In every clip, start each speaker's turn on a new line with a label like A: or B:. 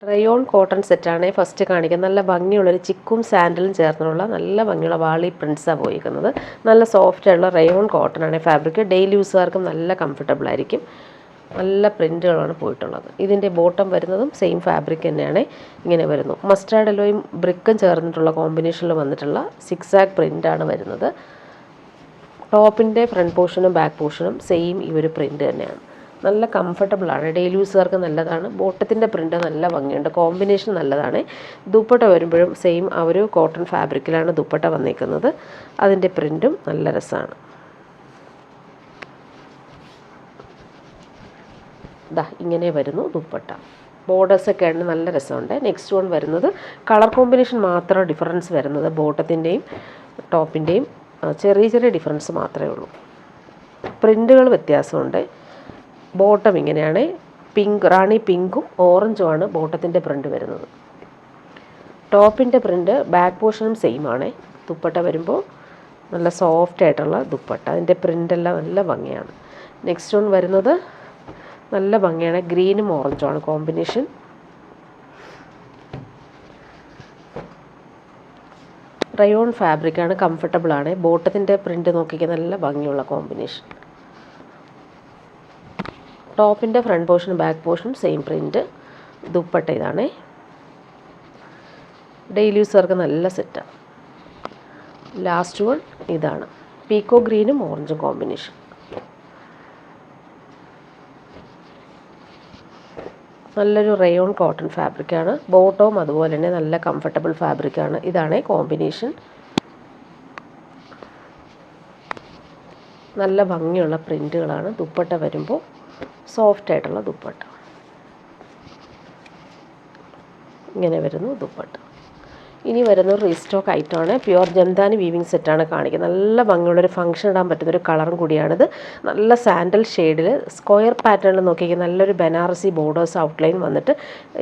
A: Rayon cotton സെറ്റാണ് first കാണിക്കുന്നത്. നല്ല ഭംഗിയുള്ളൊരു ചിക്കും സാൻഡലും ചേർന്നുള്ള നല്ല ഭംഗിയുള്ള വാളി പ്രിൻസാണ് പോയിരിക്കുന്നത്. നല്ല സോഫ്റ്റ് ആയിട്ടുള്ള റയോൺ കോട്ടൺ ആണ് ഫാബ്രിക്. ഡെയിലി യൂസുകാർക്കും നല്ല കംഫർട്ടബിൾ ആയിരിക്കും. നല്ല പ്രിൻറ്റുകളാണ് പോയിട്ടുള്ളത്. ഇതിൻ്റെ ബോട്ടം വരുന്നതും സെയിം ഫാബ്രിക് തന്നെയാണ്. ഇങ്ങനെ വരുന്നു. മസ്റ്റാർഡ് യെല്ലോയും ബ്രിക്കും ചേർന്നിട്ടുള്ള കോമ്പിനേഷനിൽ വന്നിട്ടുള്ള സിക്സാഗ് പ്രിൻ്റാണ് വരുന്നത്. ടോപ്പിൻ്റെ ഫ്രണ്ട് പോർഷനും ബാക്ക് പോർഷനും സെയിം ഈ ഒരു പ്രിൻ്റ് തന്നെയാണ്. നല്ല കംഫർട്ടബിളാണ്. ഡെയിലി യൂസുകാർക്ക് നല്ലതാണ്. ബോട്ടത്തിൻ്റെ പ്രിൻ്റ് നല്ല ഭംഗിയുണ്ട്. കോമ്പിനേഷൻ നല്ലതാണ്. ദുപ്പട്ട വരുമ്പോഴും സെയിം ആ ഒരു കോട്ടൺ ഫാബ്രിക്കിലാണ് ദുപ്പട്ട വന്നിരിക്കുന്നത്. അതിൻ്റെ പ്രിൻറ്റും നല്ല രസമാണ്. ഇങ്ങനെ വരുന്നു ദുപ്പട്ട. ബോർഡേഴ്സൊക്കെ ആണ് നല്ല രസമുണ്ട്. നെക്സ്റ്റ് വൺ വരുന്നത് കളർ കോമ്പിനേഷൻ മാത്രം ഡിഫറൻസ് വരുന്നത്. ബോട്ടത്തിൻ്റെയും ടോപ്പിൻ്റെയും ചെറിയ ചെറിയ ഡിഫറൻസ് മാത്രമേ ഉള്ളൂ. പ്രിൻറ്റുകൾ വ്യത്യാസമുണ്ട്. ബോട്ടം ഇങ്ങനെയാണ്. പിങ്ക്, റാണി പിങ്കും ഓറഞ്ചുമാണ് ബോട്ടത്തിൻ്റെ പ്രിൻ്റ് വരുന്നത്. ടോപ്പിൻ്റെ പ്രിൻ്റ് ബാക്ക് പോർഷനും സെയിം ആണ്. ദുപ്പട്ട വരുമ്പോൾ നല്ല സോഫ്റ്റ് ആയിട്ടുള്ള ദുപ്പട്ട. അതിൻ്റെ പ്രിൻ്റെല്ലാം നല്ല ഭംഗിയാണ്. നെക്സ്റ്റ് വൺ വരുന്നത് നല്ല ഭംഗിയാണ്. ഗ്രീനും ഓറഞ്ചുമാണ് കോമ്പിനേഷൻ. റയോൺ ഫാബ്രിക്കാണ്, കംഫർട്ടബിളാണ്. ബോട്ടത്തിൻ്റെ പ്രിൻ്റ് നോക്കിക്കാൻ നല്ല ഭംഗിയുള്ള കോമ്പിനേഷൻ. ടോപ്പിൻ്റെ ഫ്രണ്ട് പോർഷനും ബാക്ക് പോർഷനും സെയിം പ്രിൻറ്റ്. ദുപ്പട്ട ഇതാണ്. ഡെയിലി യൂസർക്ക് നല്ല സെറ്റാണ്. ലാസ്റ്റ് വൺ ഇതാണ്. പീക്കോ ഗ്രീനും ഓറഞ്ചും കോമ്പിനേഷൻ. നല്ലൊരു റയോൺ കോട്ടൺ ഫാബ്രിക്കാണ്. ബോട്ടവും അതുപോലെ തന്നെ നല്ല കംഫർട്ടബിൾ ഫാബ്രിക്കാണ്. ഇതാണ് കോമ്പിനേഷൻ. നല്ല ഭംഗിയുള്ള പ്രിൻറ്റുകളാണ്. ദുപ്പട്ട വരുമ്പോൾ സോഫ്റ്റ് ആയിട്ടുള്ള ദുപ്പട്ട. ഇങ്ങനെ വരുന്നു ദുപ്പട്ട. ഇനി വരുന്നത് റീസ്റ്റോക്ക് ഐറ്റമാണ്. പ്യുവർ ജംദാനി വീവിങ് സെറ്റാണ് കാണിക്കുന്നത്. നല്ല ഭംഗിയുള്ളൊരു ഫംഗ്ഷൻ ഇടാൻ പറ്റുന്നൊരു കളറും കൂടിയാണിത്. നല്ല സാൻഡൽ ഷെയ്ഡിൽ സ്ക്വയർ പാറ്റേണിൽ നോക്കിയാൽ നല്ലൊരു ബനാറസി ബോർഡേഴ്സ് ഔട്ട്ലൈൻ വന്നിട്ട്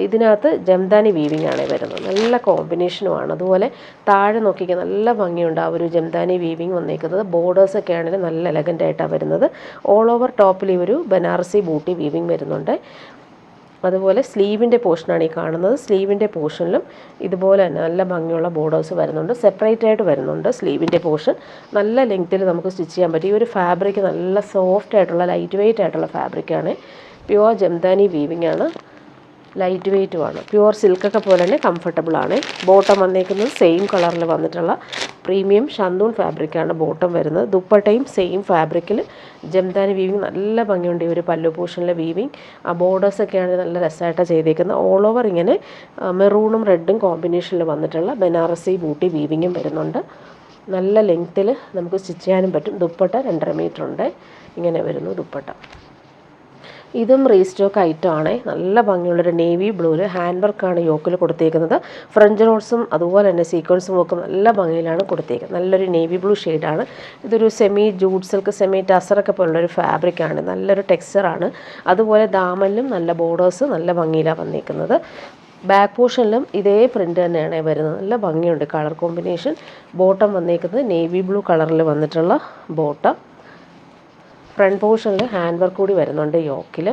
A: ഇതിനകത്ത് ജംദാനി വീവിങ് ആണ് വരുന്നത്. നല്ല കോമ്പിനേഷനുമാണ്. അതുപോലെ താഴെ നോക്കിയാൽ നല്ല ഭംഗിയുണ്ട് ആ ഒരു ജംദാനി വീവിങ് വന്നിരിക്കുന്നത്. ബോർഡേഴ്സൊക്കെ ആണെങ്കിൽ നല്ല എലഗൻ്റ് ആയിട്ടാണ് വരുന്നത്. ഓൾ ഓവർ ടോപ്പിൽ ഈ ഒരു ബനാറസി ബൂട്ടി വീവിങ് വരുന്നുണ്ട്. അതുപോലെ സ്ലീവിൻ്റെ പോർഷനാണ് ഈ കാണുന്നത്. സ്ലീവിൻ്റെ പോർഷനിലും ഇതുപോലെ തന്നെ നല്ല ഭംഗിയുള്ള ബോർഡേഴ്സ് വരുന്നുണ്ട്. സെപ്പറേറ്റ് ആയിട്ട് വരുന്നുണ്ട് സ്ലീവിൻ്റെ പോർഷൻ. നല്ല ലെങ്ത്തിൽ നമുക്ക് സ്റ്റിച്ച് ചെയ്യാൻ പറ്റും. ഈ ഒരു ഫാബ്രിക് നല്ല സോഫ്റ്റ് ആയിട്ടുള്ള ലൈറ്റ് വെയ്റ്റ് ആയിട്ടുള്ള ഫാബ്രിക്കാണ്. പ്യുവർ ജംദാനി വീവിങ് ആണ്. ലൈറ്റ് വെയ്റ്റുമാണ്. പ്യുവർ സിൽക്കൊക്കെ പോലെ തന്നെ കംഫർട്ടബിളാണ്. ബോട്ടം വന്നേക്കുന്നത് സെയിം കളറിൽ വന്നിട്ടുള്ള പ്രീമിയം ഷന്തൂൺ ഫാബ്രിക്കാണ് ബോട്ടം വരുന്നത്. ദുപ്പട്ടയും സെയിം ഫാബ്രിക്കിൽ ജംദാനി വീവിങ് നല്ല ഭംഗിയുണ്ട്. ഈ ഒരു പല്ലു പോർഷനിലെ വീവിങ് ആ ബോർഡേഴ്സൊക്കെയാണ് നല്ല രസമായിട്ടാണ് ചെയ്തേക്കുന്നത്. ഓൾ ഓവർ ഇങ്ങനെ മെറൂണും റെഡും കോമ്പിനേഷനിൽ വന്നിട്ടുള്ള ബനാറസി ബൂട്ടി വീവിങ്ങും വരുന്നുണ്ട്. നല്ല ലെങ്ത്തിൽ നമുക്ക് സ്റ്റിച്ച് ചെയ്യാനും പറ്റും. ദുപ്പട്ട 2.5 മീറ്റർ ഉണ്ട്. ഇങ്ങനെ വരുന്നു ദുപ്പട്ട. ഇതും റീസ്റ്റോക്ക് ഐറ്റമാണ്. നല്ല ഭംഗിയുള്ളൊരു നേവി ബ്ലൂവിൽ ഹാൻഡ് വർക്കാണ് യോക്കിൽ കൊടുത്തേക്കുന്നത്. ഫ്രഞ്ച് നോട്ട്സും അതുപോലെ തന്നെ സീക്വൻസും ഒക്കെ നല്ല ഭംഗിയിലാണ് കൊടുത്തേക്കുന്നത്. നല്ലൊരു നേവി ബ്ലൂ ഷെയ്ഡാണ്. ഇതൊരു സെമി ജൂട്ട് സിൽക്ക്, സെമി ടസറൊക്കെ പോലുള്ളൊരു ഫാബ്രിക്കാണ്. നല്ലൊരു ടെക്സ്ചറാണ്. അതുപോലെ ദാമനിലും നല്ല ബോർഡേഴ്സ് നല്ല ഭംഗിയിലാണ് വന്നിരിക്കുന്നത്. ബാക്ക് പോർഷനിലും ഇതേ പ്രിൻ്റ് തന്നെയാണ് വരുന്നത്. നല്ല ഭംഗിയുണ്ട് കളർ കോമ്പിനേഷൻ. ബോട്ടം വന്നിരിക്കുന്നത് നേവി ബ്ലൂ കളറിൽ വന്നിട്ടുള്ള ബോട്ടം. ഫ്രണ്ട് പോർഷനിൽ ഹാൻഡ് വർക്ക് കൂടി വരുന്നുണ്ട് യോക്കിൽ.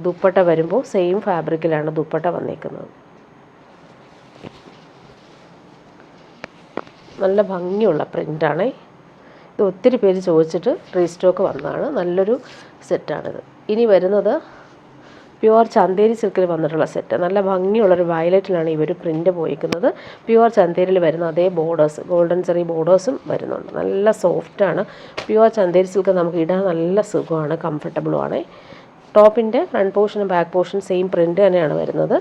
A: ദുപ്പട്ട വരുമ്പോൾ സെയിം ഫാബ്രിക്കിലാണ് ദുപ്പട്ട വന്നിരിക്കുന്നത്. നല്ല ഭംഗിയുള്ള പ്രിൻ്റാണ്. ഇത് ഒത്തിരി പേര് ചോദിച്ചിട്ട് റീസ്റ്റോക്ക് വന്നതാണ്. നല്ലൊരു സെറ്റാണിത്. ഇനി വരുന്നത് പ്യുവർ ചന്തേരി സിൽക്കിൽ വന്നിട്ടുള്ള സെറ്റ്. നല്ല ഭംഗിയുള്ളൊരു വയലറ്റിലാണ് ഈ ഒരു പ്രിൻ്റ് പോയിരിക്കുന്നത്. പ്യുവർ ചന്തേരിയിൽ വരുന്ന അതേ ബോർഡേഴ്സ്, ഗോൾഡൻ ചെറി ബോർഡേഴ്സും വരുന്നുണ്ട്. നല്ല സോഫ്റ്റാണ്. പ്യുവർ ചന്തേരി സിൽക്ക് നമുക്ക് ഇടാൻ നല്ല സുഖമാണ്, കംഫർട്ടബിളുമാണ്. ടോപ്പിൻ്റെ ഫ്രണ്ട് പോർഷനും ബാക്ക് പോർഷൻ സെയിം പ്രിൻ്റ് തന്നെയാണ് വരുന്നത്.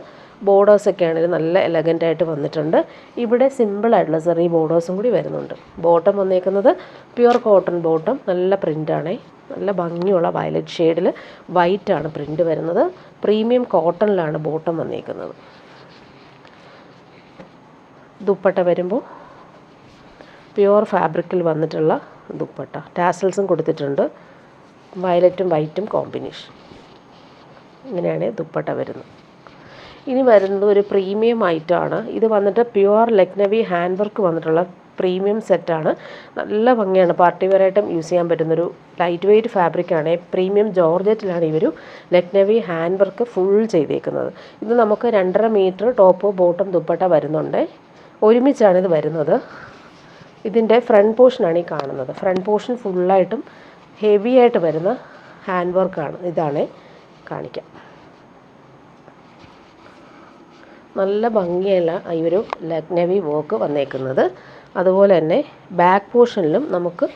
A: ബോർഡേഴ്സൊക്കെ ആണെങ്കിൽ നല്ല എലഗൻ്റായിട്ട് വന്നിട്ടുണ്ട്. ഇവിടെ സിമ്പിളായിട്ടുള്ള ചെറിയ ബോർഡേഴ്സും കൂടി വരുന്നുണ്ട്. ബോട്ടം വന്നേക്കുന്നത് പ്യുവർ കോട്ടൺ ബോട്ടം. നല്ല പ്രിൻ്റാണ്. നല്ല ഭംഗിയുള്ള വയലറ്റ് ഷെയ്ഡിൽ വൈറ്റാണ് പ്രിൻ്റ് വരുന്നത്. പ്രീമിയം കോട്ടണിലാണ് ബോട്ടം വന്നിരിക്കുന്നത്. ദുപ്പട്ട വരുമ്പോൾ പ്യുവർ ഫാബ്രിക്കിൽ വന്നിട്ടുള്ള ദുപ്പട്ട. ടാസൽസും കൊടുത്തിട്ടുണ്ട്. വയലറ്റും വൈറ്റും കോമ്പിനേഷൻ. ഇങ്ങനെയാണ് ദുപ്പട്ട വരുന്നത്. ഇനി വരുന്നത് ഒരു പ്രീമിയം ഐറ്റമാണ്. ഇത് വന്നിട്ട് പ്യുവർ ലക്നവി ഹാൻഡ് വർക്ക് വന്നിട്ടുള്ള പ്രീമിയം സെറ്റാണ്. നല്ല ഭംഗിയാണ്, പാർട്ടി വെയറായിട്ടും യൂസ് ചെയ്യാൻ പറ്റുന്നൊരു ലൈറ്റ് വെയ്റ്റ് ഫാബ്രിക്കാണ്. പ്രീമിയം ജോർജറ്റിലാണ് ഇവർ ലക്നവി ഹാൻഡ് വർക്ക് ഫുൾ ചെയ്തേക്കുന്നത്. ഇത് നമുക്ക് 2.5 മീറ്റർ ടോപ്പ് ബോട്ടം ദുപ്പട്ട വരുന്നുണ്ട്. ഒരുമിച്ചാണ് ഇത് വരുന്നത്. ഇതിൻ്റെ ഫ്രണ്ട് പോർഷനാണ് ഈ കാണുന്നത്. ഫ്രണ്ട് പോർഷൻ ഫുള്ളായിട്ടും ഹെവി ആയിട്ട് വരുന്ന ഹാൻഡ് വർക്കാണ്. ഇതാണ് കാണിക്കാം. നല്ല ഭംഗിയുള്ള ഈ ഒരു ലക്നവി വർക്ക് വന്നേക്കുന്നത്. അതുപോലെ തന്നെ ബാക്ക് പോർഷനിലും നമുക്ക്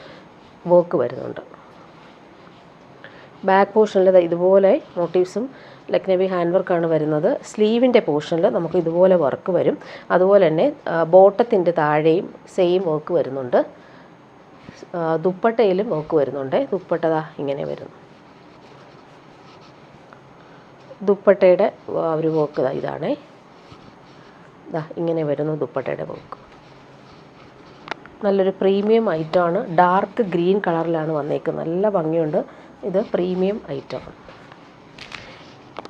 A: വർക്ക് വരുന്നുണ്ട്. ബാക്ക് പോർഷനിൽ ഇതുപോലെ മോട്ടീവ്സും ലക്നവി ഹാൻഡ് വർക്കാണ് വരുന്നത്. സ്ലീവിൻ്റെ പോർഷനിൽ നമുക്ക് ഇതുപോലെ വർക്ക് വരും. അതുപോലെ തന്നെ ബോട്ടത്തിൻ്റെ താഴെയും സെയിം വർക്ക് വരുന്നുണ്ട്. ദുപ്പട്ടയിലും വർക്ക് വരുന്നുണ്ട്. ദുപ്പട്ട ഇങ്ങനെ വരുന്നു. ദുപ്പട്ടയുടെ ഒരു വർക്ക് ഇതാണ്. ഇങ്ങനെ വരുന്നു ദുപ്പട്ടയുടെ വർക്ക്. നല്ലൊരു പ്രീമിയം ഐറ്റമാണ്. ഡാർക്ക് ഗ്രീൻ കളറിലാണ് വന്നേക്കുന്നത്. നല്ല ഭംഗിയുണ്ട്. ഇത് പ്രീമിയം ഐറ്റമാണ്.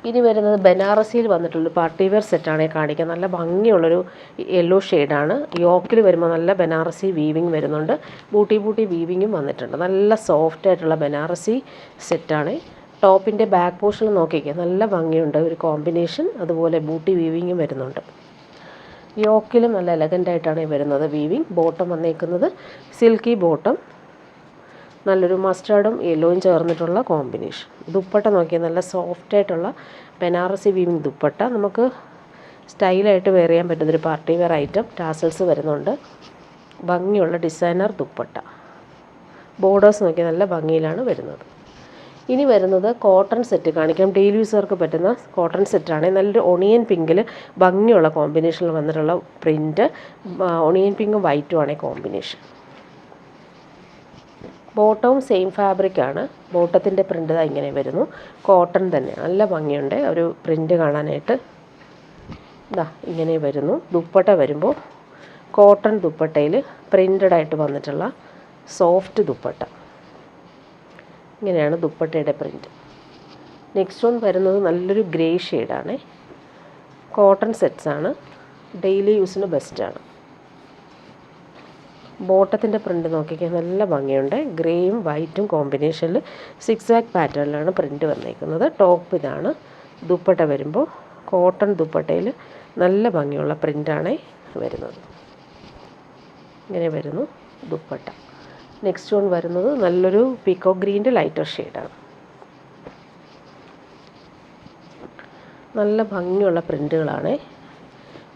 A: ഇനി വരുന്നത് ബനാറസിയിൽ വന്നിട്ടുള്ള പാർട്ടി വെയർ സെറ്റാണ് കാണിക്കുക. നല്ല ഭംഗിയുള്ളൊരു യെല്ലോ ഷെയ്ഡാണ്. യോക്കിൽ വരുമ്പോൾ നല്ല ബനാറസി വീവിങ് വരുന്നുണ്ട്. ബൂട്ടി വീവിങ്ങും വന്നിട്ടുണ്ട്. നല്ല സോഫ്റ്റ് ആയിട്ടുള്ള ബനാറസി സെറ്റാണ്. ടോപ്പിൻ്റെ ബാക്ക് പോർഷനിൽ നോക്കിക്കുക, നല്ല ഭംഗിയുണ്ട് ഒരു കോമ്പിനേഷൻ. അതുപോലെ ബൂട്ടി വീവിങ്ങും വരുന്നുണ്ട്. യോക്കിലും നല്ല എലഗൻ്റായിട്ടാണ് വരുന്നത് വീവിങ്. ബോട്ടം വന്നേക്കുന്നത് സിൽക്കി ബോട്ടം, നല്ലൊരു മസ്റ്റാർഡും യെല്ലോയും ചേർന്നിട്ടുള്ള കോമ്പിനേഷൻ. ദുപ്പട്ട നോക്കിയാൽ നല്ല സോഫ്റ്റായിട്ടുള്ള ബനാറസി വീവിങ് ദുപ്പട്ട. നമുക്ക് സ്റ്റൈലായിട്ട് വെയർ ചെയ്യാൻ പറ്റുന്നൊരു പാർട്ടി വെയർ ഐറ്റം. ടാസൽസ് വരുന്നുണ്ട്. ഭംഗിയുള്ള ഡിസൈനർ ദുപ്പട്ട. ബോർഡേഴ്സ് നോക്കിയാൽ നല്ല ഭംഗിയിലാണ് വരുന്നത്. ഇനി വരുന്നത് കോട്ടൺ സെറ്റ് കാണിക്കാം. ഡെയിലി യൂസർക്ക് പറ്റുന്ന കോട്ടൺ സെറ്റാണ്. നല്ലൊരു ഒണിയൻ പിങ്കിൽ ഭംഗിയുള്ള കോമ്പിനേഷനിൽ വന്നിട്ടുള്ള പ്രിൻറ്റ്. ഒണിയൻ പിങ്കും വൈറ്റും ആണ് കോമ്പിനേഷൻ. ബോട്ടവും സെയിം ഫാബ്രിക്കാണ്. ബോട്ടത്തിൻ്റെ പ്രിൻ്റ് ഇങ്ങനെ വരുന്നു. കോട്ടൺ തന്നെ, നല്ല ഭംഗിയുണ്ട് ഒരു പ്രിൻ്റ് കാണാനായിട്ട്. ഇങ്ങനെ വരുന്നു. ദുപ്പട്ട വരുമ്പോൾ കോട്ടൺ ദുപ്പട്ടയിൽ പ്രിൻ്റഡായിട്ട് വന്നിട്ടുള്ള സോഫ്റ്റ് ദുപ്പട്ട. ഇങ്ങനെയാണ് ദുപ്പട്ടയുടെ പ്രിൻറ്റ്. നെക്സ്റ്റ് വൺ വരുന്നത് നല്ലൊരു ഗ്രേ ഷെയ്ഡാണ്. കോട്ടൺ സെറ്റ്സാണ്. ഡെയിലി യൂസിന് ബെസ്റ്റാണ്. ബോട്ടത്തിൻ്റെ പ്രിൻ്റ് നോക്കിക്കാൻ നല്ല ഭംഗിയുണ്ട്. ഗ്രേയും വൈറ്റും കോമ്പിനേഷനിൽ 6 പാറ്റേണിലാണ് പ്രിൻ്റ് വന്നിരിക്കുന്നത്. ടോപ്പ് ഇതാണ്. ദുപ്പട്ട വരുമ്പോൾ കോട്ടൺ ദുപ്പട്ടയിൽ നല്ല ഭംഗിയുള്ള പ്രിൻ്റാണ് വരുന്നത്. ഇങ്ങനെ വരുന്നു ദുപ്പട്ട. നെക്സ്റ്റ് വൺ വരുന്നത് നല്ലൊരു പീക്കോ ഗ്രീൻ്റെ ലൈറ്റർ ഷെയ്ഡാണ്. നല്ല ഭംഗിയുള്ള പ്രിൻ്റുകളാണ്.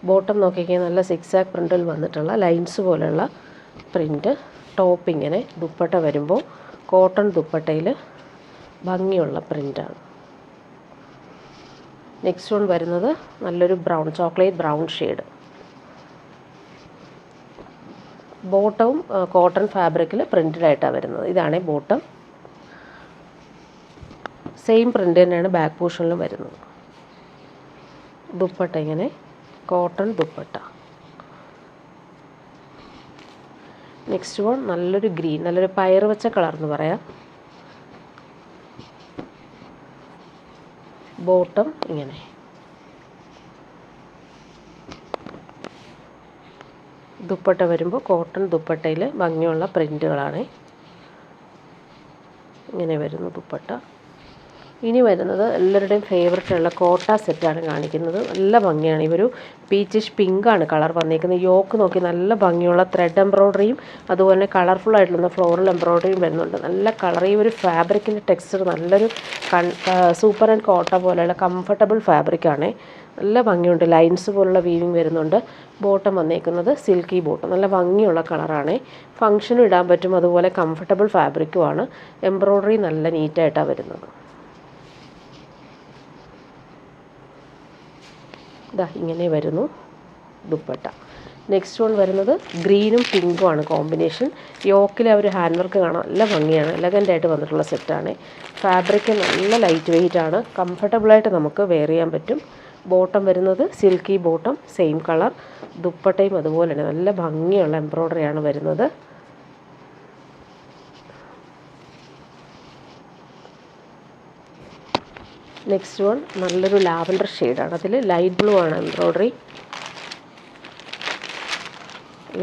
A: ബോട്ടം നോക്കിക്കാൻ നല്ല 6 പ്രിൻ്റിൽ വന്നിട്ടുള്ള ലൈൻസ് പോലെയുള്ള പ്രിൻ്റ്. ടോപ്പ് ഇങ്ങനെ. ദുപ്പട്ട വരുമ്പോൾ കോട്ടൺ ദുപ്പട്ടയിൽ ഭംഗിയുള്ള പ്രിൻ്റാണ്. നെക്സ്റ്റ് വൺ വരുന്നത് നല്ലൊരു ബ്രൗൺ, ചോക്ലേറ്റ് ബ്രൗൺ ഷെയ്ഡ്. ബോട്ടവും കോട്ടൺ ഫാബ്രിക്കിൽ പ്രിൻ്റഡ് ആയിട്ടാണ് വരുന്നത്. ഇതാണ് ബോട്ടം. സെയിം പ്രിൻ്റ് തന്നെയാണ് ബാക്ക് പോർഷനിലും വരുന്നത്. ദുപ്പട്ട ഇങ്ങനെ കോട്ടൺ ദുപ്പട്ട. നെക്സ്റ്റ് വൺ നല്ലൊരു ഗ്രീൻ, നല്ലൊരു പയർ വെച്ച കളർ എന്ന് പറയാം. ബോട്ടം ഇങ്ങനെ. ദുപ്പട്ട വരുമ്പോൾ കോട്ടൺ ദുപ്പട്ടയിൽ ഭംഗിയുള്ള പ്രിൻ്റുകളാണ്. ഇങ്ങനെ വരുന്നു ദുപ്പട്ട. ഇനി വരുന്നത് എല്ലാവരുടെയും ഫേവറേറ്റുള്ള കോട്ട സെറ്റാണ് കാണിക്കുന്നത്. നല്ല ഭംഗിയാണ്. ഇവരു പീച്ചിഷ് പിങ്കാണ് കളർ വന്നിരിക്കുന്നത്. യോക്ക് നോക്കി നല്ല ഭംഗിയുള്ള ത്രെഡ് എംബ്രോയ്ഡറിയും അതുപോലെ തന്നെ കളർഫുൾ ആയിട്ടുള്ള ഫ്ലോറൽ എംബ്രോയ്ഡറിയും വരുന്നുണ്ട്. നല്ല കളർ. ഈ ഒരു ഫാബ്രിക്കിൻ്റെ ടെക്സ്ചർ നല്ലൊരു സൂപ്പർ ആൻഡ് കോട്ട പോലെയുള്ള കംഫർട്ടബിൾ ഫാബ്രിക്കാണ്. നല്ല ഭംഗിയുണ്ട്. ലൈൻസ് പോലുള്ള വീവിങ് വരുന്നുണ്ട്. ബോട്ടം വന്നേക്കുന്നത് സിൽക്കി ബോട്ടം. നല്ല ഭംഗിയുള്ള കളറാണ്. ഫങ്ഷനും ഇടാൻ പറ്റും. അതുപോലെ കംഫർട്ടബിൾ ഫാബ്രിക്കുമാണ്. എംബ്രോയ്ഡറി നല്ല നീറ്റായിട്ടാണ് വരുന്നത്. ഇങ്ങനെ വരുന്നു ദുപ്പട്ട. നെക്സ്റ്റ് വൺ വരുന്നത് ഗ്രീനും പിങ്കും ആണ് കോമ്പിനേഷൻ. യോക്കിൽ ഒരു ഹാൻഡ് വർക്ക് കാണാം. നല്ല ഭംഗിയാണ്. എലഗൻ്റായിട്ട് വന്നിട്ടുള്ള സെറ്റാണ്. ഫാബ്രിക്ക് നല്ല ലൈറ്റ് വെയ്റ്റ് ആണ്. കംഫർട്ടബിളായിട്ട് നമുക്ക് വെയർ ചെയ്യാൻ പറ്റും. ബോട്ടം വരുന്നത് സിൽക്കി ബോട്ടം, സെയിം കളർ. ദുപ്പട്ടയും അതുപോലെ തന്നെ നല്ല ഭംഗിയുള്ള എംബ്രോയ്ഡറിയാണ് വരുന്നത്. നെക്സ്റ്റ് വൺ നല്ലൊരു ലാവൻഡർ ഷെയ്ഡാണ്. അതിൽ ലൈറ്റ് ബ്ലൂ ആണ് എംബ്രോയ്ഡറി.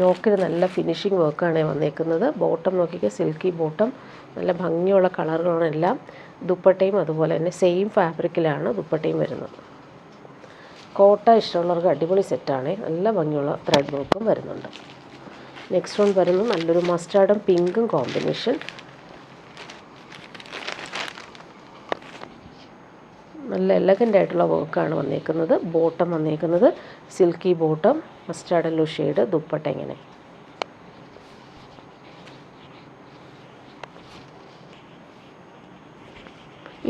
A: യോക്കിൽ നല്ല ഫിനിഷിങ് വർക്കാണ് വന്നേക്കുന്നത്. ബോട്ടം നോക്കിക്കുക, സിൽക്കി ബോട്ടം, നല്ല ഭംഗിയുള്ള കളറുകളാണ് എല്ലാം. ദുപ്പട്ടയും അതുപോലെ തന്നെ സെയിം ഫാബ്രിക്കിലാണ് ദുപ്പട്ടയും വരുന്നത്. കോട്ട ഇഷ്ടമുള്ളവർക്ക് അടിപൊളി സെറ്റാണ്. നല്ല ഭംഗിയുള്ള ത്രെഡ് വർക്കും വരുന്നുണ്ട്. നെക്സ്റ്റ് വൺ വരുന്നത് നല്ലൊരു മസ്റ്റാർഡും പിങ്കും കോമ്പിനേഷൻ. നല്ല എലഗൻ്റ് ആയിട്ടുള്ള വർക്കാണ് വന്നേക്കുന്നത്. ബോട്ടം വന്നേക്കുന്നത് silky bottom, mustard yellow shade, dupatta ഇങ്ങനെ.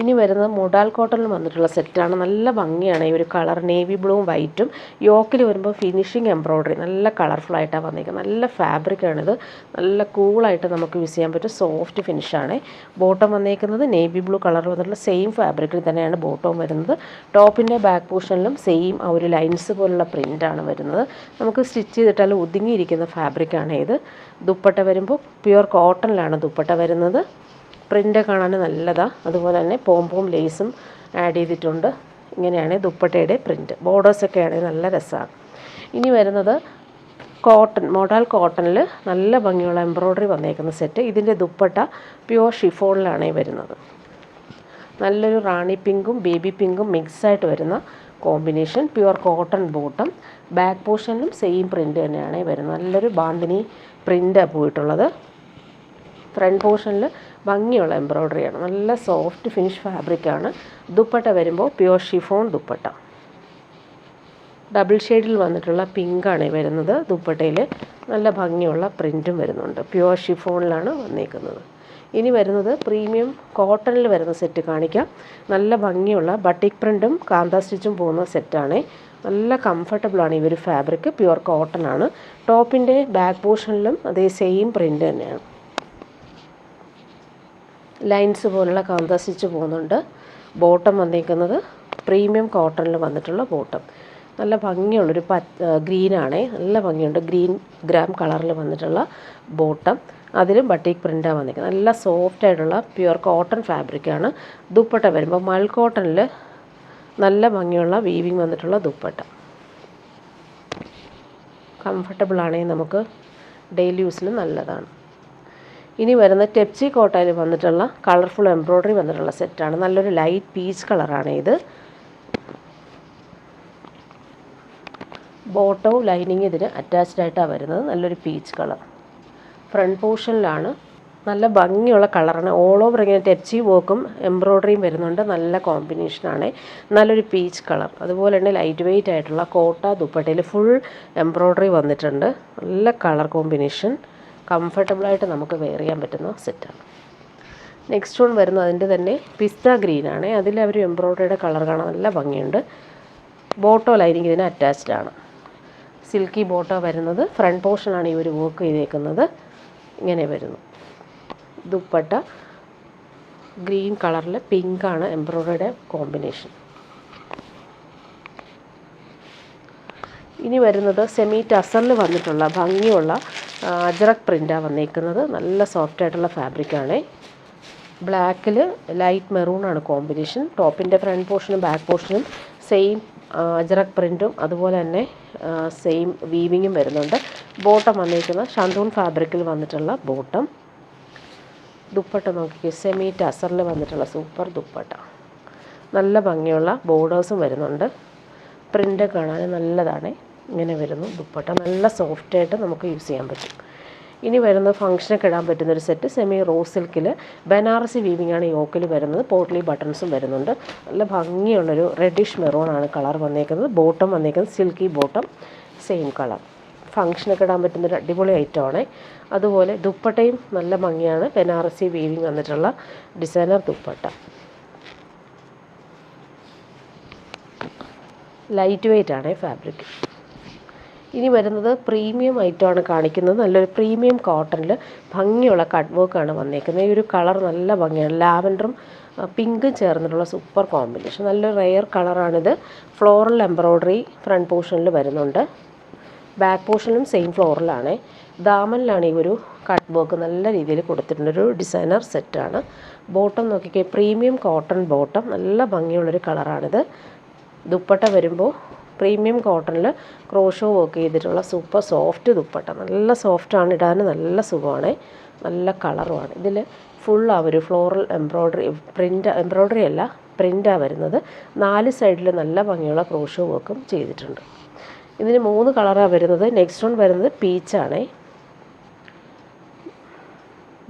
A: ഇനി വരുന്നത് മോഡൽ കോട്ടണിൽ വന്നിട്ടുള്ള സെറ്റാണ്. നല്ല ഭംഗിയാണ് ഈ ഒരു കളർ, നേവി ബ്ലൂവും വൈറ്റും. യോക്കിൽ വരുമ്പോൾ ഫിനിഷിങ് എംബ്രോയ്ഡറി നല്ല കളർഫുള്ളായിട്ടാണ് വന്നിരിക്കുന്നത്. നല്ല ഫാബ്രിക്കാണിത്, നല്ല കൂളായിട്ട് നമുക്ക് യൂസ് ചെയ്യാൻ പറ്റും. സോഫ്റ്റ് ഫിനിഷാണ്. ബോട്ടം വന്നേക്കുന്നത് നേവി ബ്ലൂ കളർ വന്നിട്ടുള്ള സെയിം ഫാബ്രിക്കിൽ തന്നെയാണ് ബോട്ടവും വരുന്നത്. ടോപ്പിൻ്റെ ബാക്ക് പോർഷനിലും സെയിം ആ ഒരു ലൈൻസ് പോലുള്ള പ്രിൻ്റാണ് വരുന്നത്. നമുക്ക് സ്റ്റിച്ച് ചെയ്തിട്ടാൽ ഒതുങ്ങിയിരിക്കുന്ന ഫാബ്രിക്കാണ് ഇത്. ദുപ്പട്ട വരുമ്പോൾ പ്യുവർ കോട്ടണിലാണ് ദുപ്പട്ട വരുന്നത്. പ്രിൻ്റ് കാണാൻ നല്ലതാണ്. അതുപോലെ തന്നെ പോംപോം ലേസും ആഡ് ചെയ്തിട്ടുണ്ട്. ഇങ്ങനെയാണ് ദുപ്പട്ടയുടെ പ്രിൻ്റ്. ബോർഡേഴ്സൊക്കെ ആണെങ്കിൽ നല്ല രസമാണ്. ഇനി വരുന്നത് കോട്ടൺ, മോഡൽ കോട്ടണിൽ നല്ല ഭംഗിയുള്ള എംബ്രോയ്ഡറി വന്നേക്കുന്ന സെറ്റ്. ഇതിൻ്റെ ദുപ്പട്ട പ്യുവർ ഷിഫോണിലാണ് വരുന്നത്. നല്ലൊരു റാണി പിങ്കും ബേബി പിങ്കും മിക്സായിട്ട് വരുന്ന combination. Pure cotton bottom. Back പോർഷനിലും സെയിം പ്രിൻ്റ് തന്നെയാണ് വരുന്നത്. നല്ലൊരു ബാന്തിനി പ്രിൻ്റാണ് പോയിട്ടുള്ളത്. ഫ്രണ്ട് പോർഷനിൽ ഭംഗിയുള്ള എംബ്രോയ്ഡറിയാണ്. നല്ല സോഫ്റ്റ് ഫിനിഷ് ഫാബ്രിക്കാണ്. ദുപ്പട്ട വരുമ്പോൾ പ്യുവർ ഷിഫോൺ ദുപ്പട്ട. ഡബിൾ ഷെയ്ഡിൽ വന്നിട്ടുള്ള പിങ്കാണ് വരുന്നത്. ദുപ്പട്ടയിൽ നല്ല ഭംഗിയുള്ള പ്രിൻറ്റും വരുന്നുണ്ട്. പ്യുവർ ഷിഫോണിലാണ് വന്നേക്കുന്നത്. ഇനി വരുന്നത് പ്രീമിയം കോട്ടണിൽ വരുന്ന സെറ്റ് കാണിക്കാം. നല്ല ഭംഗിയുള്ള ബട്ടിക് പ്രിൻറ്റും കാന്ത സ്റ്റിച്ചും പോകുന്ന സെറ്റാണ്. നല്ല കംഫർട്ടബിളാണ് ഈ ഒരു ഫാബ്രിക്. പ്യുവർ കോട്ടൺ ആണ്. ടോപ്പിൻ്റെ ബാക്ക് പോർഷനിലും അതേ സെയിം പ്രിൻ്റ് തന്നെയാണ്. ലൈൻസ് പോലുള്ള കാന്ത സ്റ്റിച്ച് പോകുന്നുണ്ട്. ബോട്ടം വന്നിരിക്കുന്നത് പ്രീമിയം കോട്ടണിൽ വന്നിട്ടുള്ള ബോട്ടം. നല്ല ഭംഗിയുള്ളൊരു ഗ്രീനാണ്. നല്ല ഭംഗിയുണ്ട്. ഗ്രീൻ ഗ്രാം കളറിൽ വന്നിട്ടുള്ള ബോട്ടം. അതിലും ബട്ടിക് പ്രിൻ്റാണ് വന്നിരിക്കുന്നത്. നല്ല സോഫ്റ്റ് ആയിട്ടുള്ള പ്യുവർ കോട്ടൺ ഫാബ്രിക്കാണ്. ദുപ്പട്ട വരുമ്പോൾ മൾ കോട്ടണിൽ നല്ല ഭംഗിയുള്ള വീവിങ് വന്നിട്ടുള്ള ദുപ്പട്ട. കംഫർട്ടബിളാണെങ്കിൽ നമുക്ക് ഡെയിലി യൂസിന് നല്ലതാണ്. ഇനി വരുന്ന ടെപ്സി കോട്ടയിൽ വന്നിട്ടുള്ള കളർഫുൾ എംബ്രോയ്ഡറി വന്നിട്ടുള്ള സെറ്റാണ്. നല്ലൊരു ലൈറ്റ് പീച്ച് കളറാണ് ഇത്. ബോട്ടവും ലൈനിങ് ഇതിന് അറ്റാച്ച്ഡ് ആയിട്ടാണ് വരുന്നത്. നല്ലൊരു പീച്ച് കളർ. ഫ്രണ്ട് പോർഷനിലാണ് നല്ല ഭംഗിയുള്ള കളറാണ്. ഓൾ ഓവർ ഇങ്ങനെ ടെപ്സി വർക്കും എംബ്രോയ്ഡറിയും വരുന്നുണ്ട്. നല്ല കോമ്പിനേഷനാണ്. നല്ലൊരു പീച്ച് കളർ. അതുപോലെ തന്നെ ലൈറ്റ് വെയ്റ്റ് ആയിട്ടുള്ള കോട്ട ദുപ്പട്ടയിൽ ഫുൾ എംബ്രോയ്ഡറി വന്നിട്ടുണ്ട്. നല്ല കളർ കോമ്പിനേഷൻ. കംഫർട്ടബിളായിട്ട് നമുക്ക് വെയർ ചെയ്യാൻ പറ്റുന്ന സെറ്റാണ്. നെക്സ്റ്റ് വൺ വരുന്നത് അതിൻ്റെ തന്നെ പിസ്ത ഗ്രീനാണ്. അതിൽ അവർ എംബ്രോയ്ഡറിയുടെ കളർ കാണാൻ നല്ല ഭംഗിയുണ്ട്. ബോട്ടോ ലൈനിങ് ഇതിന് അറ്റാച്ച്ഡ് ആണ്. സിൽക്കി ബോട്ടോ വരുന്നത്. ഫ്രണ്ട് പോർഷനാണ് ഈ ഒരു വർക്ക് ചെയ്തേക്കുന്നത്. ഇങ്ങനെ വരുന്നു. ദുപ്പട്ട ഗ്രീൻ കളറിൽ പിങ്കാണ് എംബ്രോയ്ഡറിയുടെ കോമ്പിനേഷൻ. ഇനി വരുന്നത് സെമി ടസറിൽ വന്നിട്ടുള്ള ഭംഗിയുള്ള അജ്രക് പ്രിൻ്റാണ് വന്നിരിക്കുന്നത്. നല്ല സോഫ്റ്റ് ആയിട്ടുള്ള ഫാബ്രിക്കാണ്. ബ്ലാക്കിൽ ലൈറ്റ് മെറൂണാണ് കോമ്പിനേഷൻ. ടോപ്പിൻ്റെ ഫ്രണ്ട് പോർഷനും ബാക്ക് പോർഷനും സെയിം അജ്രക് പ്രിൻറ്റും അതുപോലെ തന്നെ സെയിം വീവിങ്ങും വരുന്നുണ്ട്. ബോട്ടം വന്നിരിക്കുന്നത് ഷന്തൂൺ ഫാബ്രിക്കിൽ വന്നിട്ടുള്ള ബോട്ടം. ദുപ്പട്ട നോക്കിക്കുക, സെമി ടസറിൽ വന്നിട്ടുള്ള സൂപ്പർ ദുപ്പട്ട. നല്ല ഭംഗിയുള്ള ബോർഡേഴ്സും വരുന്നുണ്ട്. പ്രിൻ്റ് കാണാൻ നല്ലതാണ്. ഇങ്ങനെ വരുന്നു ദുപ്പട്ട. നല്ല സോഫ്റ്റായിട്ട് നമുക്ക് യൂസ് ചെയ്യാൻ പറ്റും. ഇനി വരുന്നത് ഫംഗ്ഷനൊക്കെ ഇടാൻ പറ്റുന്നൊരു സെറ്റ്. സെമി റോസ് സിൽക്കിൽ ബനാറസി വീവിങ്ങാണ് യോക്കിൽ വരുന്നത്. പോട്ട്ലി ബട്ടൺസും വരുന്നുണ്ട്. നല്ല ഭംഗിയുള്ളൊരു റെഡിഷ് മെറൂണാണ് കളർ വന്നേക്കുന്നത്. ബോട്ടം വന്നേക്കുന്നത് സിൽക്കി ബോട്ടം, സെയിം കളർ. ഫംഗ്ഷനൊക്കെ ഇടാൻ പറ്റുന്നൊരു അടിപൊളി ഐറ്റമാണ്. അതുപോലെ ദുപ്പട്ടയും നല്ല ഭംഗിയാണ്. ബനാറസി വീവിങ് വന്നിട്ടുള്ള ഡിസൈനർ ദുപ്പട്ട. ലൈറ്റ് വെയ്റ്റ് ആണ് ഫാബ്രിക്. ഇനി വരുന്നത് പ്രീമിയം ഐറ്റമാണ് കാണിക്കുന്നത്. നല്ലൊരു പ്രീമിയം കോട്ടണിൽ ഭംഗിയുള്ള കട്ട് വർക്കാണ് വന്നേക്കുന്നത്. ഈ ഒരു കളർ നല്ല ഭംഗിയാണ്. ലാവൻഡറും പിങ്കും ചേർന്നിട്ടുള്ള സൂപ്പർ കോമ്പിനേഷൻ. നല്ലൊരു റെയർ കളറാണിത്. ഫ്ലോറൽ എംബ്രോയ്ഡറി ഫ്രണ്ട് പോർഷനിൽ വരുന്നുണ്ട്. ബാക്ക് പോർഷനിലും സെയിം ഫ്ലോറലാണ്. ദാമനിലാണ് ഈ ഒരു കട്ട് വർക്ക് നല്ല രീതിയിൽ കൊടുത്തിട്ടുണ്ട്. ഒരു ഡിസൈനർ സെറ്റാണ്. ബോട്ടം നോക്കിക്കേ, പ്രീമിയം കോട്ടൺ ബോട്ടം. നല്ല ഭംഗിയുള്ളൊരു കളറാണിത്. ദുപ്പട്ട വരുമ്പോൾ പ്രീമിയം കോട്ടണിൽ ക്രോഷോ വർക്ക് ചെയ്തിട്ടുള്ള സൂപ്പർ സോഫ്റ്റ് ദുപ്പട്ട. നല്ല സോഫ്റ്റാണ്, ഇടാൻ നല്ല സുഖമാണ്, നല്ല കളറുമാണ്. ഇതിൽ ഫുൾ ആ ഒരു ഫ്ലോറൽ എംബ്രോയ്ഡറി എംബ്രോയ്ഡറി അല്ല പ്രിൻ്റാണ് വരുന്നത്. 4 സൈഡിൽ നല്ല ഭംഗിയുള്ള ക്രോഷോ വർക്കും ചെയ്തിട്ടുണ്ട്. ഇതിന് 3 കളറാണ് വരുന്നത്. നെക്സ്റ്റ് വൺ വരുന്നത് പീച്ചാണേ.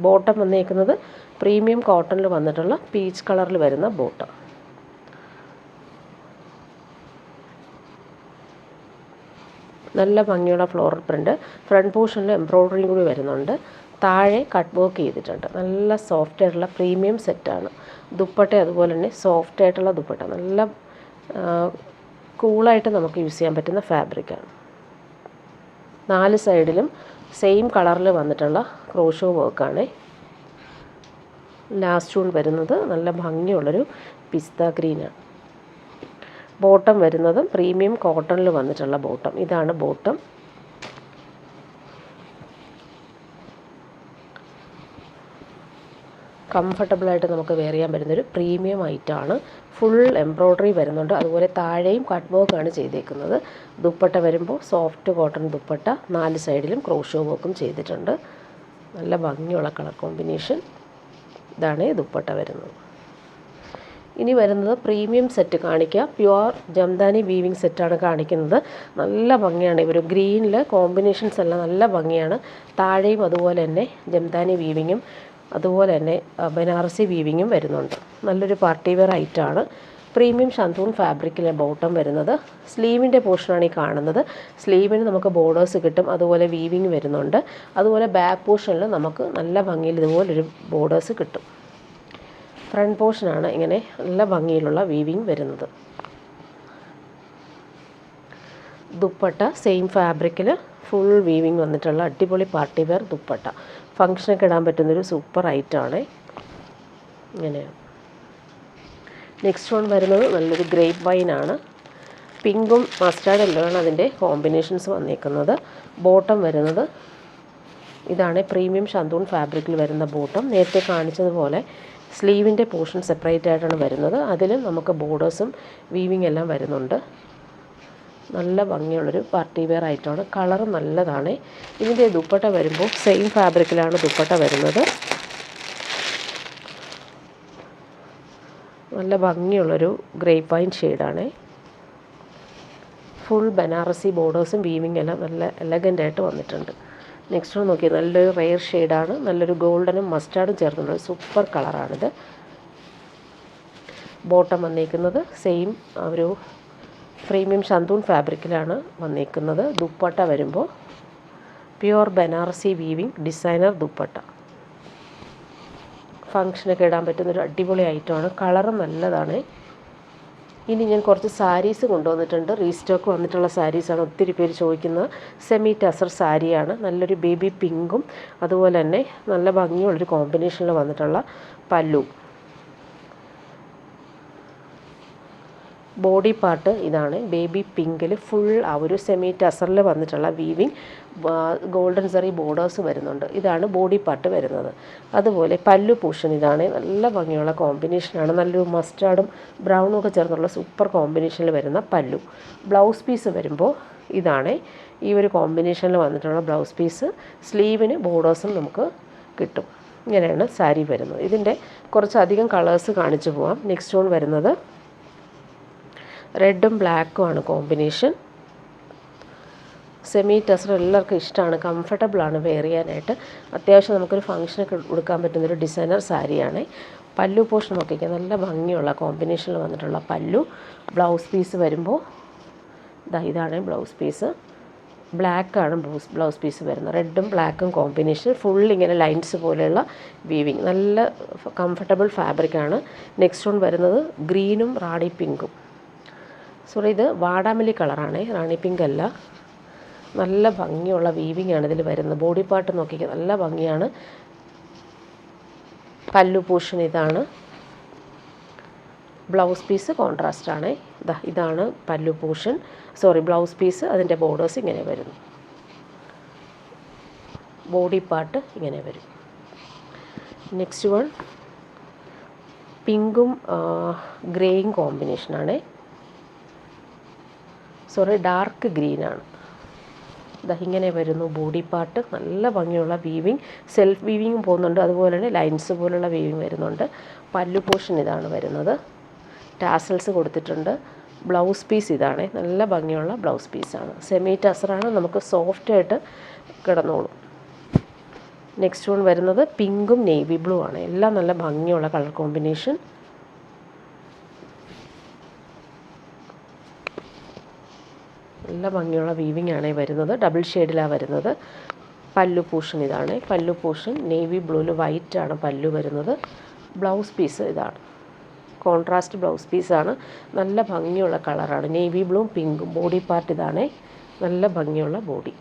A: ബോട്ടം വന്നേക്കുന്നത് പ്രീമിയം കോട്ടണിൽ വന്നിട്ടുള്ള പീച്ച് കളറിൽ വരുന്ന ബോട്ടം. നല്ല ഭംഗിയുള്ള ഫ്ലോറൽ പ്രിൻ്റ്. ഫ്രണ്ട് പോർഷനിൽ എംബ്രോയ്ഡറിയും കൂടി വരുന്നുണ്ട്. താഴെ കട്ട് വർക്ക് ചെയ്തിട്ടുണ്ട്. നല്ല സോഫ്റ്റ് ആയിട്ടുള്ള പ്രീമിയം സെറ്റാണ്. ദുപ്പട്ട അതുപോലെ തന്നെ സോഫ്റ്റ് ആയിട്ടുള്ള ദുപ്പട്ട, നല്ല കൂളായിട്ട് നമുക്ക് യൂസ് ചെയ്യാൻ പറ്റുന്ന ഫാബ്രിക്കാണ്. 4 സൈഡിലും സെയിം കളറിൽ വന്നിട്ടുള്ള ക്രോഷോ വർക്കാണ്. ലാസ്റ്റ് വൺ വരുന്നത് നല്ല ഭംഗിയുള്ളൊരു പിസ്ത ഗ്രീനാണ്. ബോട്ടം വരുന്നതും പ്രീമിയം കോട്ടണിൽ വന്നിട്ടുള്ള ബോട്ടം. ഇതാണ് ബോട്ടം. കംഫർട്ടബിളായിട്ട് നമുക്ക് വെയർ ചെയ്യാൻ പറ്റുന്നൊരു പ്രീമിയം ഐറ്റമാണ്. ഫുൾ എംബ്രോയ്ഡറി വരുന്നുണ്ട്. അതുപോലെ താഴെയും കട്ട് വർക്കാണ് ചെയ്തേക്കുന്നത്. ദുപ്പട്ട വരുമ്പോൾ സോഫ്റ്റ് കോട്ടൺ ദുപ്പട്ട, 4 സൈഡിലും ക്രോഷോ വർക്കും ചെയ്തിട്ടുണ്ട്. നല്ല ഭംഗിയുള്ള കളർ കോമ്പിനേഷൻ. ഇതാണ് ദുപ്പട്ട വരുന്നത്. ഇനി വരുന്നത് പ്രീമിയം സെറ്റ് കാണിക്കുക. പ്യുവർ ജംദാനി വീവിങ് സെറ്റാണ് കാണിക്കുന്നത്. നല്ല ഭംഗിയാണ്. ഇവർ ഗ്രീനിൽ കോമ്പിനേഷൻസ് എല്ലാം നല്ല ഭംഗിയാണ്. താഴെയും അതുപോലെ തന്നെ ജംദാനി വീവിങ്ങും അതുപോലെ തന്നെ ബനാറസി വീവിങ്ങും വരുന്നുണ്ട്. നല്ലൊരു പാർട്ടി വെയർ ഐറ്റമാണ്. പ്രീമിയം ഷന്തൂൺ ഫാബ്രിക്കിലെ ബോട്ടം വരുന്നത്. സ്ലീവിൻ്റെ പോർഷനാണ് ഈ കാണുന്നത്. സ്ലീവിന് നമുക്ക് ബോർഡേഴ്സ് കിട്ടും, അതുപോലെ വീവിങ് വരുന്നുണ്ട്. അതുപോലെ ബാക്ക് പോർഷനിൽ നമുക്ക് നല്ല ഭംഗിയിൽ ഇതുപോലൊരു ബോർഡേഴ്സ് കിട്ടും. ഫ്രണ്ട് പോർഷനാണ് ഇങ്ങനെ നല്ല ഭംഗിയിലുള്ള വീവിങ് വരുന്നത്. ദുപ്പട്ട സെയിം ഫാബ്രിക്കിൽ ഫുൾ വീവിങ് വന്നിട്ടുള്ള അടിപൊളി പാർട്ടി വെയർ ദുപ്പട്ട. ഫങ്ഷനൊക്കെ ഇടാൻ പറ്റുന്നൊരു സൂപ്പർ ഐറ്റമാണ്. ഇങ്ങനെയാണ്. നെക്സ്റ്റ് വൺ വരുന്നത് നല്ലൊരു ഗ്രേപ്പ് വൈനാണ്. പിങ്കും മസ്റ്റാർഡ് എല്ലോയാണ് അതിൻ്റെ കോമ്പിനേഷൻസ് വന്നിരിക്കുന്നത്. ബോട്ടം വരുന്നത് ഇതാണ് പ്രീമിയം ഷന്തൂൺ ഫാബ്രിക്കിൽ വരുന്ന ബോട്ടം. നേരത്തെ കാണിച്ചതുപോലെ സ്ലീവിൻ്റെ പോർഷൻ സെപ്പറേറ്റ് ആയിട്ടാണ് വരുന്നത്. അതിലും നമുക്ക് ബോർഡേഴ്സും വീവിങ് എല്ലാം വരുന്നുണ്ട്. നല്ല ഭംഗിയുള്ളൊരു പാർട്ടി വെയർ ആയിട്ടാണ്. കളർ നല്ലതാണ്. ഇതിൻ്റെ ദുപ്പട്ട വരുമ്പോൾ സെയിം ഫാബ്രിക്കിലാണ് ദുപ്പട്ട വരുന്നത്. നല്ല ഭംഗിയുള്ളൊരു ഗ്രേപ്പ് വൈൻ ഷെയ്ഡാണ്. ഫുൾ ബനാറസി ബോർഡേഴ്സും വീവിങ് എല്ലാം നല്ല എലഗൻ്റായിട്ട് വന്നിട്ടുണ്ട്. നെക്സ്റ്റ് ഒന്ന് നോക്കിയാൽ നല്ലൊരു റെയർ ഷെയ്ഡാണ്. നല്ലൊരു ഗോൾഡനും മസ്റ്റാർഡും ചേർന്നുള്ള സൂപ്പർ കളറാണിത്. ബോട്ടം വന്നിരിക്കുന്നത് സെയിം ഒരു പ്രീമിയം ഷന്തൂൺ ഫാബ്രിക്കിലാണ് വന്നിരിക്കുന്നത്. ദുപ്പട്ട വരുമ്പോൾ pure Banarasi weaving designer dupatta. ഫങ്ഷനൊക്കെ ഇടാൻ പറ്റുന്നൊരു അടിപൊളി ഐറ്റമാണ്. കളറും നല്ലതാണ്. ഇനി ഞാൻ കുറച്ച് സാരീസ് കൊണ്ടുവന്നിട്ടുണ്ട്. റീസ്റ്റോക്ക് വന്നിട്ടുള്ള സാരീസാണ്. ഒത്തിരി പേര് ചോദിക്കുന്നത് സെമി ടസർ സാരിയാണ്. നല്ലൊരു ബേബി പിങ്കും അതുപോലെ തന്നെ നല്ല ഭംഗിയുള്ളൊരു കോമ്പിനേഷനിൽ വന്നിട്ടുള്ള പല്ലു. ബോഡി പാർട്ട് ഇതാണ് ബേബി പിങ്കിൽ ഫുൾ ആ ഒരു സെമി ടസറിൽ വന്നിട്ടുള്ള വീവിങ് ഗോൾഡൻ സറി ബോർഡേഴ്സ് വരുന്നുണ്ട്. ഇതാണ് ബോഡി പാർട്ട് വരുന്നത്. അതുപോലെ പല്ലു പോർഷൻ ഇതാണ്. നല്ല ഭംഗിയുള്ള കോമ്പിനേഷനാണ്. നല്ലൊരു മസ്റ്റാർഡും ബ്രൗണും ഒക്കെ ചേർന്നുള്ള സൂപ്പർ കോമ്പിനേഷനിൽ വരുന്ന പല്ലു. ബ്ലൗസ് പീസ് വരുമ്പോൾ ഇതാണ് ഈ ഒരു കോമ്പിനേഷനിൽ വന്നിട്ടുള്ള ബ്ലൗസ് പീസ്. സ്ലീവിന് ബോർഡേഴ്സും നമുക്ക് കിട്ടും. ഇങ്ങനെയാണ് സാരി വരുന്നത്. ഇതിൻ്റെ കുറച്ചധികം കളേഴ്സ് കാണിച്ചു പോവാം. നെക്സ്റ്റ് വൺ വരുന്നത് റെഡും ബ്ലാക്കും ആണ് കോമ്പിനേഷൻ. സെമി ടസർ എല്ലാവർക്കും ഇഷ്ടമാണ്. കംഫർട്ടബിളാണ് വെയർ ചെയ്യാനായിട്ട്. അത്യാവശ്യം നമുക്കൊരു ഫങ്ഷനൊക്കെ കൊടുക്കാൻ പറ്റുന്നൊരു ഡിസൈനർ സാരിയാണ്. പല്ലു പോർഷൻ നോക്കിക്കാൻ നല്ല ഭംഗിയുള്ള കോമ്പിനേഷനിൽ വന്നിട്ടുള്ള പല്ലു. ബ്ലൗസ് പീസ് വരുമ്പോൾ ഇതാണ് ബ്ലൗസ് പീസ്. ബ്ലാക്കാണ് ബ്ലൗസ് പീസ് വരുന്നത്. റെഡും ബ്ലാക്കും കോമ്പിനേഷൻ ഫുൾ ഇങ്ങനെ ലൈൻസ് പോലെയുള്ള വീവിങ്. നല്ല കംഫർട്ടബിൾ ഫാബ്രിക്കാണ്. നെക്സ്റ്റ് വൺ വരുന്നത് ഗ്രീനും റാണി പിങ്കും. സോറി, ഇത് വാടാമല്ലി കളറാണ്, റാണി പിങ്ക് അല്ല. നല്ല ഭംഗിയുള്ള വീവിങ് ആണ് ഇതിൽ വരുന്നത്. ബോഡി പാർട്ട് നോക്കിക്കുക, നല്ല ഭംഗിയാണ്. പല്ലു പോർഷൻ ഇതാണ്. ബ്ലൗസ് പീസ് കോൺട്രാസ്റ്റ് ആണ്. ഇതാണ് പല്ലു പോർഷൻ, ബ്ലൗസ് പീസ്. അതിൻ്റെ ബോർഡേഴ്സ് ഇങ്ങനെ വരുന്നു. ബോഡി പാർട്ട് ഇങ്ങനെ വരും. നെക്സ്റ്റ് വൺ പിങ്കും ഗ്രേയും കോമ്പിനേഷനാണ്. ഡാർക്ക് ഗ്രീനാണ്. ഇതാ ഇങ്ങനെ വരുന്നു ബോഡി പാർട്ട്. നല്ല ഭംഗിയുള്ള വീവിങ്, സെൽഫ് വീവിങ് പോകുന്നുണ്ട്, അതുപോലെ തന്നെ ലൈൻസ് പോലുള്ള വീവിങ് വരുന്നുണ്ട്. പല്ലു പോർഷൻ ഇതാണ് വരുന്നത്. ടാസൽസ് കൊടുത്തിട്ടുണ്ട്. ബ്ലൗസ് പീസ് ഇതാണ്, നല്ല ഭംഗിയുള്ള ബ്ലൗസ് പീസാണ്. സെമി ടസറാണ്, നമുക്ക് സോഫ്റ്റായിട്ട് കിടന്നോളും. നെക്സ്റ്റ് വൺ വരുന്നത് പിങ്കും നേവി ബ്ലൂ ആണ്. എല്ലാം നല്ല ഭംഗിയുള്ള കളർ കോമ്പിനേഷൻ. നല്ല ഭംഗിയുള്ള വീവിങ് ആണ് വരുന്നത്. ഡബിൾ ഷെയ്ഡിലാണ് വരുന്നത്. പല്ലു പോർഷൻ ഇതാണ്. പല്ലു പോർഷൻ നേവി ബ്ലൂവിൽ വൈറ്റാണ് പല്ലു വരുന്നത്. ബ്ലൗസ് പീസ് ഇതാണ്, കോൺട്രാസ്റ്റ് ബ്ലൗസ് പീസാണ്. നല്ല ഭംഗിയുള്ള കളറാണ്, നേവി ബ്ലൂവും പിങ്കും. ബോഡി പാർട്ട് ഇതാണ്, നല്ല ഭംഗിയുള്ള ബോഡി.